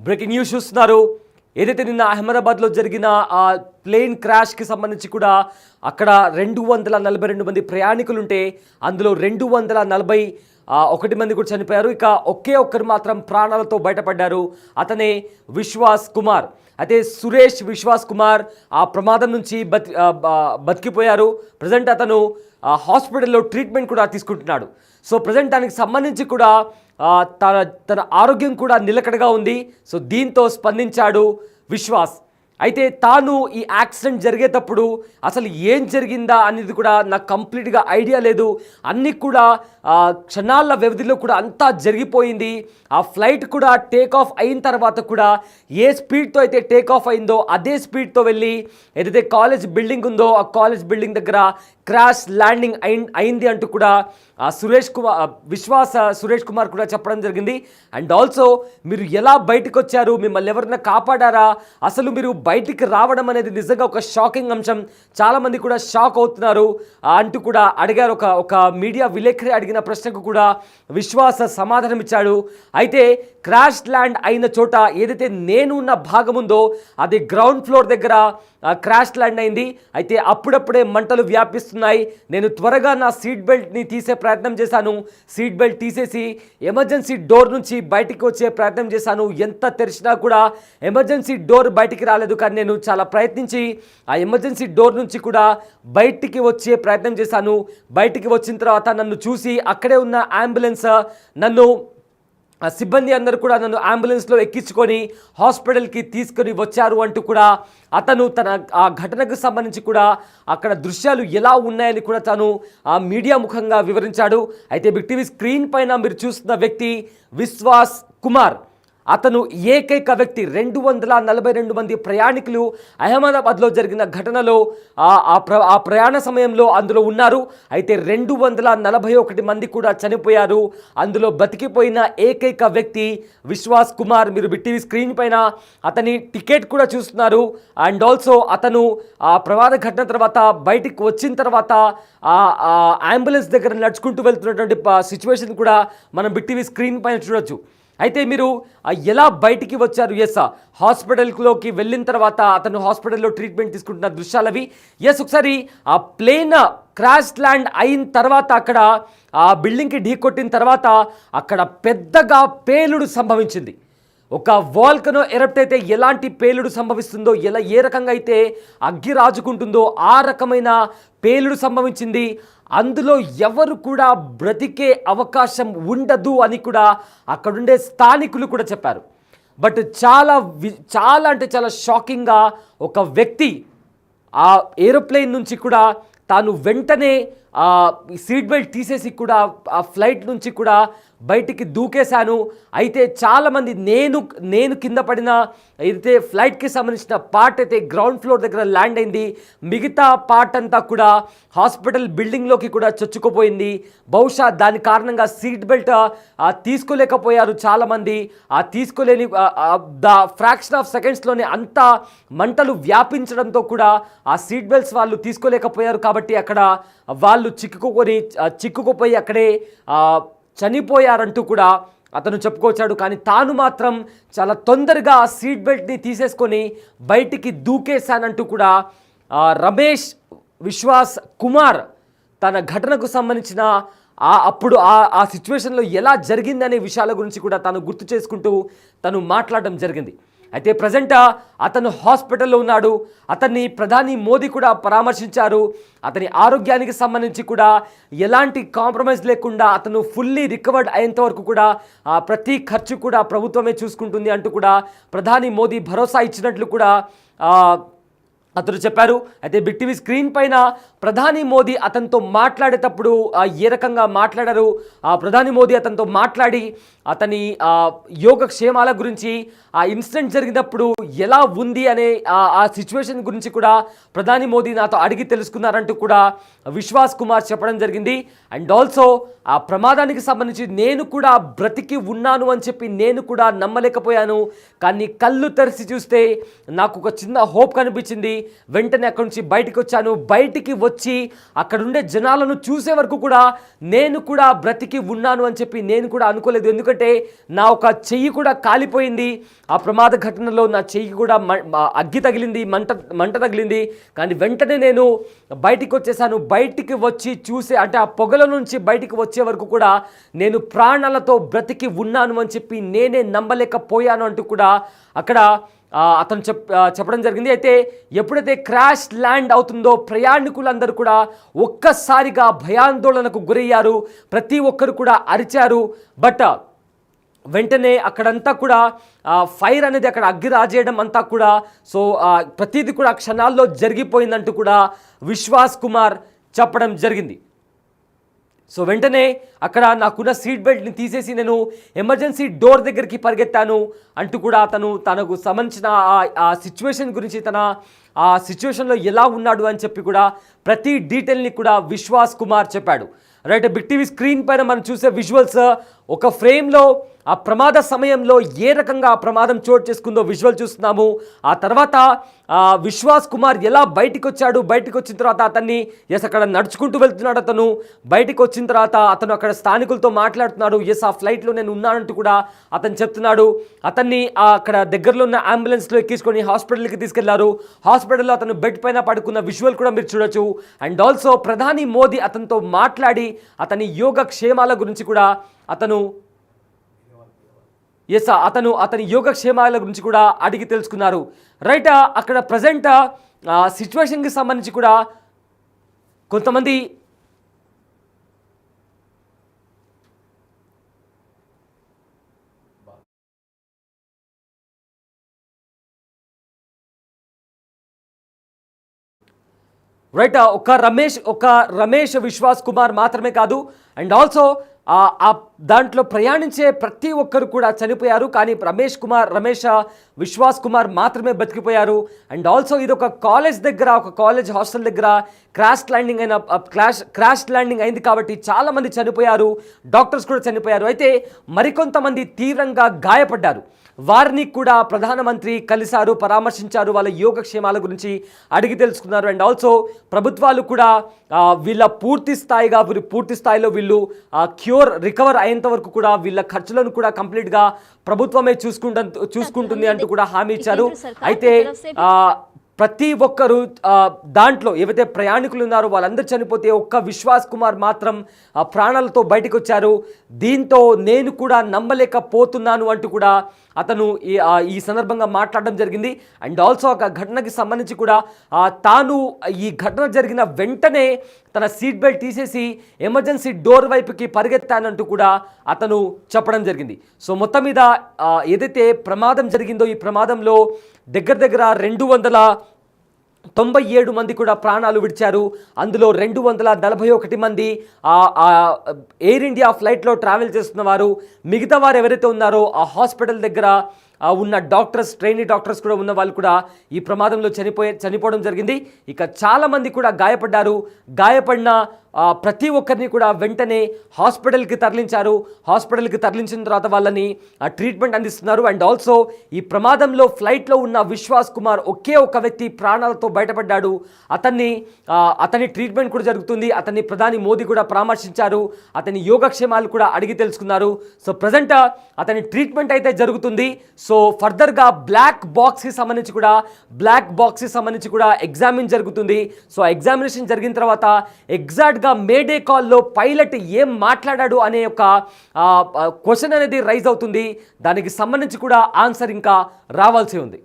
Breaking news చూస్తున్నారు. ఏదైతే నిన్న అహ్మదాబాద్లో జరిగిన ఆ ప్లేన్ క్రాష్కి సంబంధించి కూడా అక్కడ 242 మంది ప్రయాణికులు ఉంటే అందులో 241 మంది కూడా చనిపోయారు. ఇక ఒకే ఒక్కరు మాత్రం ప్రాణాలతో బయటపడ్డారు. అతనే విశ్వాస్ కుమార్. అయితే సురేష్ విశ్వాస్ కుమార్ ఆ ప్రమాదం నుంచి బతికిపోయారు. ప్రజెంట్ అతను హాస్పిటల్లో ట్రీట్మెంట్ కూడా తీసుకుంటున్నాడు. సో ప్రజెంట్ దానికి సంబంధించి కూడా తన ఆరోగ్యం కూడా నిలకడగా ఉంది. సో దీంతో స్పందించాడు విశ్వాస్. అయితే తాను ఈ యాక్సిడెంట్ జరిగేటప్పుడు అసలు ఏం జరిగిందా అనేది కూడా నాకు కంప్లీట్గా ఐడియా లేదు. అన్నీ కూడా క్షణాల వ్యవధిలో కూడా అంతా జరిగిపోయింది. ఆ ఫ్లైట్ కూడా టేక్ ఆఫ్ అయిన తర్వాత కూడా ఏ స్పీడ్తో అయితే టేక్ ఆఫ్ అయిందో అదే స్పీడ్తో వెళ్ళి ఏదైతే కాలేజ్ బిల్డింగ్ ఉందో ఆ కాలేజ్ బిల్డింగ్ దగ్గర క్రాష్ ల్యాండింగ్ అయింది అంటూ కూడా సురేష్ కుమార్ కూడా చెప్పడం జరిగింది. అండ్ ఆల్సో మీరు ఎలా బయటకు వచ్చారు, మిమ్మల్ని ఎవరైనా కాపాడారా, అసలు మీరు బయటికి రావడం అనేది నిజంగా ఒక షాకింగ్ అంశం. చాలామంది కూడా షాక్ అవుతున్నారు అంటూ కూడా అడిగారు. ఒక మీడియా విలేకరి అడిగిన ప్రశ్నకు కూడా విశ్వాస సమాధానం ఇచ్చాడు. అయితే క్రాష్ ల్యాండ్ అయిన చోట ఏదైతే నేను ఉన్న భాగం ఉందో అది గ్రౌండ్ ఫ్లోర్ దగ్గర క్రాష్ ల్యాండ్ అయింది. అయితే అప్పుడప్పుడే మంటలు వ్యాపిస్తున్నాయి. నేను త్వరగా నా సీట్ బెల్ట్ని తీసే ప్రయత్నం చేశాను. సీట్ బెల్ట్ తీసేసి ఎమర్జెన్సీ డోర్ నుంచి బయటికి వచ్చే ప్రయత్నం చేశాను. ఎంత తెరిచినా కూడా ఎమర్జెన్సీ డోర్ బయటికి రాలేదు. కానీ నేను చాలా ప్రయత్నించి ఆ ఎమర్జెన్సీ డోర్ నుంచి కూడా బయటికి వచ్చే ప్రయత్నం చేశాను. బయటికి వచ్చిన తర్వాత నన్ను చూసి అక్కడే ఉన్న అంబులెన్స్ సిబ్బంది అందరూ కూడా నన్ను అంబులెన్స్లో ఎక్కించుకొని హాస్పిటల్కి తీసుకొని వచ్చారు అంటూ కూడా అతను తన ఆ ఘటనకు సంబంధించి కూడా అక్కడ దృశ్యాలు ఎలా ఉన్నాయని కూడా తను ఆ మీడియా ముఖంగా వివరించాడు. అయితే బిగ్ టీవీ స్క్రీన్ పైన మీరు చూస్తున్న వ్యక్తి విశ్వాస్ కుమార్. అతను ఏకైక వ్యక్తి. 242 మంది ప్రయాణికులు అహ్మదాబాద్లో జరిగిన ఘటనలో ఆ ప్రయాణ సమయంలో అందులో ఉన్నారు. అయితే 241 మంది కూడా చనిపోయారు. అందులో బతికిపోయిన ఏకైక వ్యక్తి విశ్వాస్ కుమార్. మీరు బిగ్ టీవీ స్క్రీన్ పైన అతని టికెట్ కూడా చూస్తున్నారు. అండ్ ఆల్సో అతను ఆ ప్రమాద ఘటన తర్వాత బయటికి వచ్చిన తర్వాత అంబులెన్స్ దగ్గర నడుచుకుంటూ వెళ్తున్నటువంటి సిచ్యువేషన్ కూడా మనం బిగ్ టీవీ స్క్రీన్ పైన చూడొచ్చు. అయితే మీరు ఎలా బయటికి వచ్చారు? ఎస్, హాస్పిటల్లోకి వెళ్ళిన తర్వాత అతను హాస్పిటల్లో ట్రీట్మెంట్ తీసుకుంటున్న దృశ్యాలవి. ఎస్, ఒకసారి ఆ ప్లేన్ క్రాష్ ల్యాండ్ అయిన తర్వాత అక్కడ ఆ బిల్డింగ్కి ఢీ కొట్టిన తర్వాత అక్కడ పెద్దగా పేలుడు సంభవించింది. ఒక వాల్కనో ఎరప్ట్ అయితే ఎలాంటి పేలుడు సంభవిస్తుందో, ఏ రకంగా అయితే అగ్గి రాజుకుంటుందో ఆ రకమైన పేలుడు సంభవించింది. అందులో ఎవరు కూడా బ్రతికే అవకాశం ఉండదు అని కూడా అక్కడుండే స్థానికులు కూడా చెప్పారు. బట్ చాలా అంటే చాలా షాకింగ్గా ఒక వ్యక్తి ఆ ఏరోప్లేన్ నుంచి కూడా తాను వెంటనే సీట్ బెల్ట్ తీసేసి కూడా ఆ ఫ్లైట్ నుంచి కూడా బయటికి దూకేశాను. అయితే చాలామంది నేను కింద పడిన ఏదైతే ఫ్లైట్కి సంబంధించిన పార్ట్ అయితే గ్రౌండ్ ఫ్లోర్ దగ్గర ల్యాండ్ అయింది. మిగతా పార్ట్ అంతా కూడా హాస్పిటల్ బిల్డింగ్లోకి కూడా చొచ్చుకుపోయింది. బహుశా దాని కారణంగా సీట్ బెల్ట్ తీసుకోలేకపోయారు చాలామంది. తీసుకోలేని ఫ్రాక్షన్ ఆఫ్ సెకండ్స్లోనే అంత మంటలు వ్యాపించడంతో కూడా ఆ సీట్ బెల్ట్స్ వాళ్ళు తీసుకోలేకపోయారు. కాబట్టి అక్కడ వాళ్ళు చిక్కుకుపోయి అక్కడే చనిపోయారంటూ కూడా అతను చెప్పుకొచ్చాడు. కానీ తాను మాత్రం చాలా తొందరగా సీట్ బెల్ట్ని తీసేసుకొని బయటికి దూకేశానంటూ కూడా రమేష్ విశ్వాస్ కుమార్ తన ఘటనకు సంబంధించిన అప్పుడు ఆ సిచ్యువేషన్లో ఎలా జరిగిందనే విషయాల గురించి కూడా తను గుర్తు చేసుకుంటూ తను మాట్లాడడం జరిగింది. అయితే ప్రజెంట్ అతను హాస్పిటల్లో ఉన్నాడు. అతన్ని ప్రధాని మోదీ కూడా పరామర్శించారు. అతని ఆరోగ్యానికి సంబంధించి కూడా ఎలాంటి కాంప్రమైజ్ లేకుండా అతను ఫుల్లీ రికవర్డ్ అయ్యేంత వరకు కూడా ప్రతి ఖర్చు కూడా ప్రభుత్వమే చూసుకుంటుంది అంటూ కూడా ప్రధాని మోదీ భరోసా ఇచ్చినట్లు కూడా అతను చెప్పారు. అయితే బిగ్ టీవీ స్క్రీన్ పైన ప్రధాని మోదీ అతనితో మాట్లాడేటప్పుడు ఏ రకంగా మాట్లాడారు, ప్రధాని మోదీ అతనితో మాట్లాడి అతని యోగక్షేమాల గురించి, ఆ ఇన్సిడెంట్ జరిగినప్పుడు ఎలా ఉంది అనే ఆ సిచ్యువేషన్ గురించి కూడా ప్రధాని మోదీ నాతో అడిగి తెలుసుకున్నారంటూ కూడా విశ్వాస్ కుమార్ చెప్పడం జరిగింది. అండ్ ఆల్సో ఆ ప్రమాదానికి సంబంధించి నేను కూడా బ్రతికి ఉన్నాను అని చెప్పి నేను కూడా నమ్మలేకపోయాను. కానీ కళ్ళు తెరిచి చూస్తే నాకు ఒక చిన్న హోప్ కనిపించింది. వెంటనే అక్కడి నుంచి బయటికి వచ్చాను. బయటికి వచ్చి అక్కడ ఉండే జనాలను చూసే వరకు కూడా నేను కూడా బ్రతికి ఉన్నాను అని చెప్పి నేను కూడా అనుకోలేదు. ఎందుకంటే నా ఒక చెయ్యి కూడా కాలిపోయింది. ఆ ప్రమాద ఘటనలో నా చెయ్యి కూడా అగ్గి తగిలింది, మంట తగిలింది. కానీ వెంటనే నేను బయటికి వచ్చేసాను. బయటికి వచ్చి చూసే అంటే ఆ పొగల నుంచి బయటికి వచ్చే వరకు కూడా నేను ప్రాణాలతో బ్రతికి ఉన్నాను అని చెప్పి నేనే నమ్మలేకపోయాను అంటూ కూడా అక్కడ అతను చెప్పడం జరిగింది. అయితే ఎప్పుడైతే క్రాష్ ల్యాండ్ అవుతుందో ప్రయాణికులందరూ కూడా ఒక్కసారిగా భయాందోళనకు గురయ్యారు. ప్రతి ఒక్కరు కూడా అరిచారు. బట్ వెంటనే అక్కడంతా కూడా ఫైర్ అనేది అక్కడ అగ్గి రాజేయడం అంతా కూడా సో ప్రతిదీ కూడా క్షణాల్లో జరిగిపోయిందంటూ కూడా విశ్వాస్ కుమార్ చెప్పడం జరిగింది. సో వెంటనే అక్కడ నాకున్న సీట్ బెల్ట్ని తీసేసి నేను ఎమర్జెన్సీ డోర్ దగ్గరికి పరిగెత్తాను అంటూ కూడా తనకు సంబంధించిన ఆ సిచ్యువేషన్ గురించి ఆ సిచ్యువేషన్లో ఎలా ఉన్నాడు అని చెప్పి కూడా ప్రతి డీటెయిల్ని కూడా విశ్వాస్ కుమార్ చెప్పాడు. రైట్, బిగ్ టీవీ స్క్రీన్ పైన మనం చూసే విజువల్స్ ఒక ఫ్రేమ్లో ఆ ప్రమాద సమయంలో ఏ రకంగా ఆ ప్రమాదం చోటు చేసుకుందో విజువల్ చూస్తున్నాము. ఆ తర్వాత విశ్వాస్ కుమార్ ఎలా బయటికి వచ్చాడు, బయటికి వచ్చిన తర్వాత అతన్ని అక్కడ నడుచుకుంటూ వెళ్తున్నాడు. అతను బయటికి వచ్చిన తర్వాత అతను అక్కడ స్థానికులతో మాట్లాడుతున్నాడు. ఆ ఫ్లైట్లో నేను ఉన్నానంటూ కూడా అతను చెప్తున్నాడు. అతన్ని అక్కడ దగ్గరలో ఉన్న అంబులెన్స్లో ఎక్కించుకొని హాస్పిటల్కి తీసుకెళ్లారు. హాస్పిటల్లో అతను బెడ్ పైన పడుకున్న విజువల్ కూడా మీరు చూడొచ్చు. అండ్ ఆల్సో ప్రధాని మోదీ అతనితో మాట్లాడి అతని యోగక్షేమాల గురించి కూడా అతని యోగక్షేమాల గురించి కూడా అడిగి తెలుసుకున్నారు. రైట్, అక్కడ ప్రజెంట్ సిచ్యువేషన్కి సంబంధించి కూడా కొంతమంది ఒక రమేష్ విశ్వాస్ కుమార్ మాత్రమే కాదు, అండ్ ఆల్సో దాంట్లో ప్రయాణించే ప్రతి ఒక్కరు కూడా చనిపోయారు. కానీ రమేష్ విశ్వాస్ కుమార్ మాత్రమే బతికిపోయారు. అండ్ ఆల్సో ఇది ఒక కాలేజ్ హాస్టల్ దగ్గర క్రాష్ ల్యాండింగ్ అయింది కాబట్టి చాలామంది చనిపోయారు. డాక్టర్స్ కూడా చనిపోయారు. అయితే మరికొంతమంది తీవ్రంగా గాయపడ్డారు. వారిని కూడా ప్రధానమంత్రి కలిశారు, పరామర్శించారు, వాళ్ళ యోగక్షేమాల గురించి అడిగి తెలుసుకున్నారు. అండ్ ఆల్సో ప్రభుత్వాలు కూడా వీళ్ళ పూర్తి స్థాయిలో వీళ్ళు రికవర్ అయ్యేంత వరకు కూడా వీళ్ళ ఖర్చులను కూడా కంప్లీట్గా ప్రభుత్వమే చూసుకుంటుంది అంటూ కూడా హామీ ఇచ్చారు. అయితే ప్రతి ఒక్కరు దాంట్లో ఏవైతే ప్రయాణికులు ఉన్నారో వాళ్ళందరూ చనిపోతే ఒక్క విశ్వాస్ కుమార్ మాత్రం ప్రాణాలతో బయటకు వచ్చారు. దీంతో నేను కూడా నమ్మలేకపోతున్నాను అంటూ కూడా అతను ఈ సందర్భంగా మాట్లాడడం జరిగింది. అండ్ ఆల్సో ఒక ఘటనకి సంబంధించి కూడా తాను ఈ ఘటన జరిగిన వెంటనే తన సీట్ బెల్ట్ తీసేసి ఎమర్జెన్సీ డోర్ వైపుకి పరిగెత్తానంటూ కూడా అతను చెప్పడం జరిగింది. సో మొత్తం మీద ఏదైతే ప్రమాదం జరిగిందో ఈ ప్రమాదంలో దగ్గర 297 మంది కూడా ప్రాణాలు విడిచారు. అందులో 241 మంది ఎయిర్ ఇండియా ఫ్లైట్లో ట్రావెల్ చేస్తున్న వారు. మిగతా వారు ఎవరైతే ఉన్నారో ఆ హాస్పిటల్ దగ్గర ఉన్న ట్రైనీ డాక్టర్స్ కూడా ఉన్న వాళ్ళు కూడా ఈ ప్రమాదంలో చనిపోవడం జరిగింది. ఇక చాలామంది కూడా గాయపడ్డారు. గాయపడిన ప్రతి ఒక్కరిని కూడా వెంటనే హాస్పిటల్కి తరలించారు. హాస్పిటల్కి తరలించిన తర్వాత వాళ్ళని ట్రీట్మెంట్ అందిస్తున్నారు. అండ్ ఆల్సో ఈ ప్రమాదంలో ఫ్లైట్లో ఉన్న విశ్వాస్ కుమార్ ఒకే ఒక వ్యక్తి ప్రాణాలతో బయటపడ్డాడు. అతని ట్రీట్మెంట్ కూడా జరుగుతుంది. అతన్ని ప్రధాని మోదీ కూడా పరామర్శించారు. అతని యోగక్షేమాలు కూడా అడిగి తెలుసుకున్నారు. సో ప్రజెంట్ అతని ట్రీట్మెంట్ అయితే జరుగుతుంది. సో ఫర్దర్గా బ్లాక్ బాక్స్కి సంబంధించి కూడా ఎగ్జామిన్ జరుగుతుంది. సో ఎగ్జామినేషన్ జరిగిన తర్వాత ఎగ్జాక్ట్గా మేడే కాల్లో పైలట్ ఏం మాట్లాడాడు అనే ఒక క్వశ్చన్ అనేది రైజ్ అవుతుంది. దానికి సంబంధించి కూడా ఆన్సర్ ఇంకా రావాల్సి ఉంది.